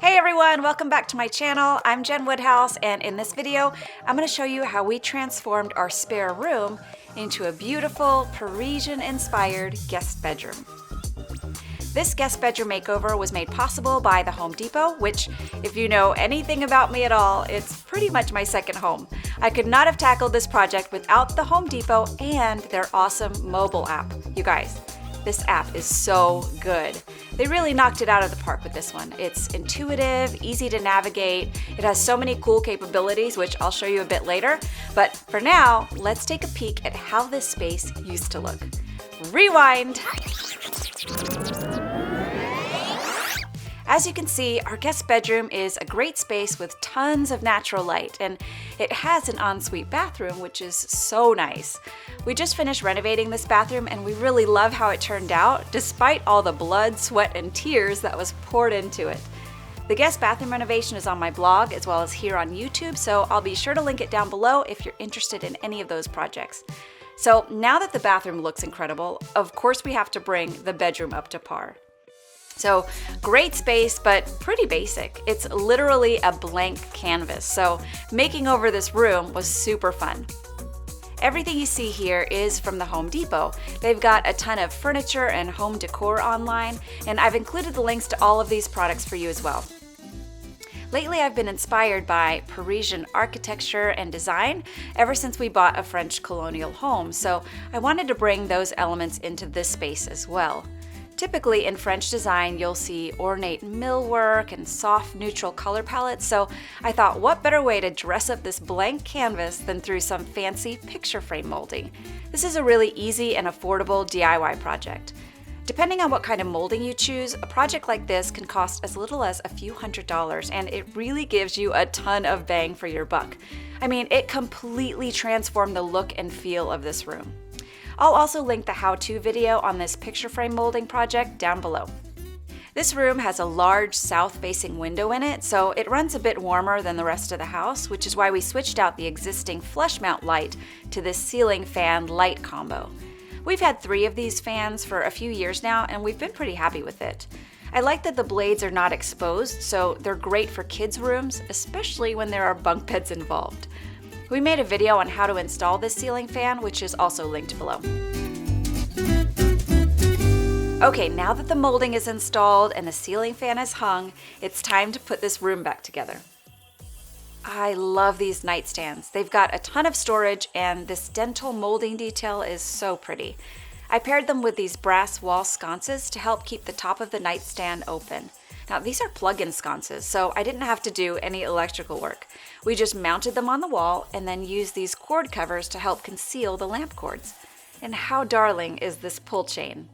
Hey everyone, welcome back to my channel. I'm Jen Woodhouse, and in this video, I'm going to show you how we transformed our spare room into a beautiful Parisian-inspired guest bedroom. This guest bedroom makeover was made possible by the Home Depot, which, if you know anything about me at all, it's pretty much my second home. I could not have tackled this project without the Home Depot and their awesome mobile app. You guys, this app is so good. They really knocked it out of the park with this one. It's intuitive, easy to navigate. It has so many cool capabilities, which I'll show you a bit later. But for now, let's take a peek at how this space used to look. Rewind! As you can see, our guest bedroom is a great space with tons of natural light, and it has an ensuite bathroom, which is so nice. We just finished renovating this bathroom, and we really love how it turned out, despite all the blood, sweat, and tears that was poured into it. The guest bathroom renovation is on my blog as well as here on YouTube, so I'll be sure to link it down below if you're interested in any of those projects. So now that the bathroom looks incredible, of course we have to bring the bedroom up to par. So great space, but pretty basic. It's literally a blank canvas, so making over this room was super fun. Everything you see here is from the Home Depot. They've got a ton of furniture and home decor online, and I've included the links to all of these products for you as well. Lately, I've been inspired by Parisian architecture and design ever since we bought a French colonial home, so I wanted to bring those elements into this space as well. Typically in French design, you'll see ornate millwork and soft neutral color palettes, so I thought what better way to dress up this blank canvas than through some fancy picture frame molding. This is a really easy and affordable DIY project. Depending on what kind of molding you choose, a project like this can cost as little as a few $100s, and it really gives you a ton of bang for your buck. I mean, it completely transformed the look and feel of this room. I'll also link the how-to video on this picture frame molding project down below. This room has a large south-facing window in it, so it runs a bit warmer than the rest of the house, which is why we switched out the existing flush mount light to this ceiling fan light combo. We've had 3 of these fans for a few years now, and we've been pretty happy with it. I like that the blades are not exposed, so they're great for kids' rooms, especially when there are bunk beds involved. We made a video on how to install this ceiling fan, which is also linked below. Okay, now that the molding is installed and the ceiling fan is hung, it's time to put this room back together. I love these nightstands. They've got a ton of storage, and this dental molding detail is so pretty. I paired them with these brass wall sconces to help keep the top of the nightstand open. Now, these are plug-in sconces, so I didn't have to do any electrical work. We just mounted them on the wall and then used these cord covers to help conceal the lamp cords. And how darling is this pull chain?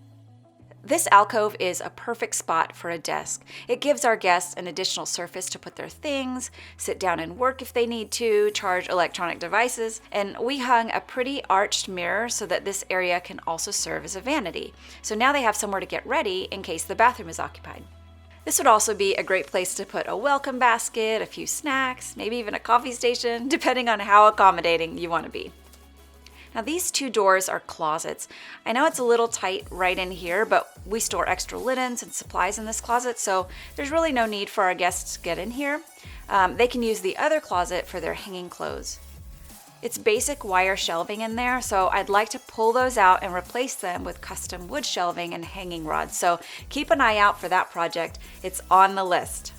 This alcove is a perfect spot for a desk. It gives our guests an additional surface to put their things, sit down and work if they need to, charge electronic devices, and we hung a pretty arched mirror so that this area can also serve as a vanity. So now they have somewhere to get ready in case the bathroom is occupied. This would also be a great place to put a welcome basket, a few snacks, maybe even a coffee station, depending on how accommodating you want to be. Now these 2 doors are closets. I know it's a little tight right in here, but we store extra linens and supplies in this closet, so there's really no need for our guests to get in here. They can use the other closet for their hanging clothes. It's basic wire shelving in there, so I'd like to pull those out and replace them with custom wood shelving and hanging rods, so keep an eye out for that project. It's on the list.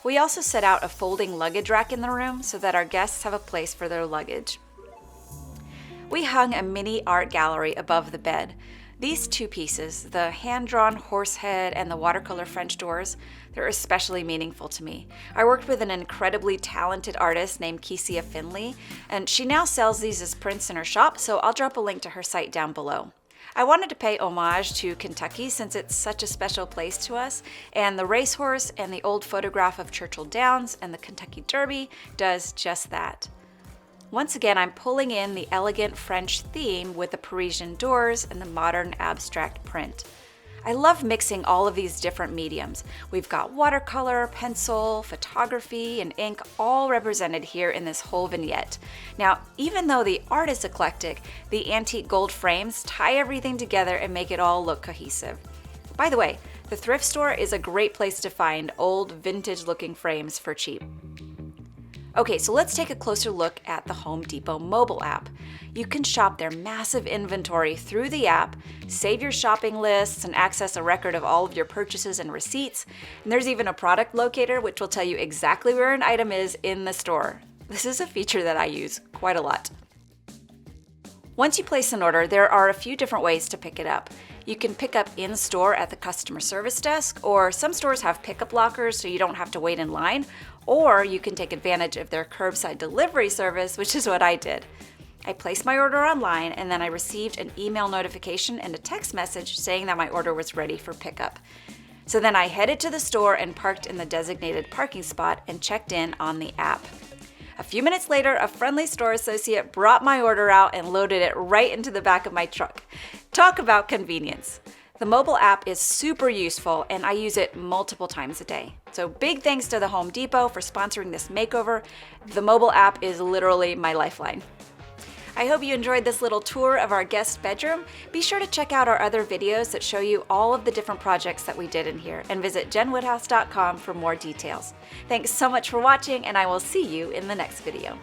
We also set out a folding luggage rack in the room so that our guests have a place for their luggage. We hung a mini art gallery above the bed. These 2 pieces, the hand-drawn horse head and the watercolor French doors, they're especially meaningful to me. I worked with an incredibly talented artist named Kesia Finley, and she now sells these as prints in her shop, so I'll drop a link to her site down below. I wanted to pay homage to Kentucky since it's such a special place to us, and the racehorse and the old photograph of Churchill Downs and the Kentucky Derby does just that. Once again, I'm pulling in the elegant French theme with the Parisian doors and the modern abstract print. I love mixing all of these different mediums. We've got watercolor, pencil, photography, and ink all represented here in this whole vignette. Now, even though the art is eclectic, the antique gold frames tie everything together and make it all look cohesive. By the way, The thrift store is a great place to find old, vintage-looking frames for cheap. Okay, so let's take a closer look at the Home Depot mobile app. You can shop their massive inventory through the app, save your shopping lists, and access a record of all of your purchases and receipts. And there's even a product locator which will tell you exactly where an item is in the store. This is a feature that I use quite a lot. Once you place an order, there are a few different ways to pick it up. You can pick up in-store at the customer service desk, or some stores have pickup lockers so you don't have to wait in line, or you can take advantage of their curbside delivery service, which is what I did. I placed my order online and then I received an email notification and a text message saying that my order was ready for pickup. So then I headed to the store and parked in the designated parking spot and checked in on the app. A few minutes later, a friendly store associate brought my order out and loaded it right into the back of my truck. Talk about convenience. The mobile app is super useful and I use it multiple times a day. So big thanks to the Home Depot for sponsoring this makeover. The mobile app is literally my lifeline. I hope you enjoyed this little tour of our guest bedroom. Be sure to check out our other videos that show you all of the different projects that we did in here, and visit jenwoodhouse.com for more details. Thanks so much for watching, and I will see you in the next video.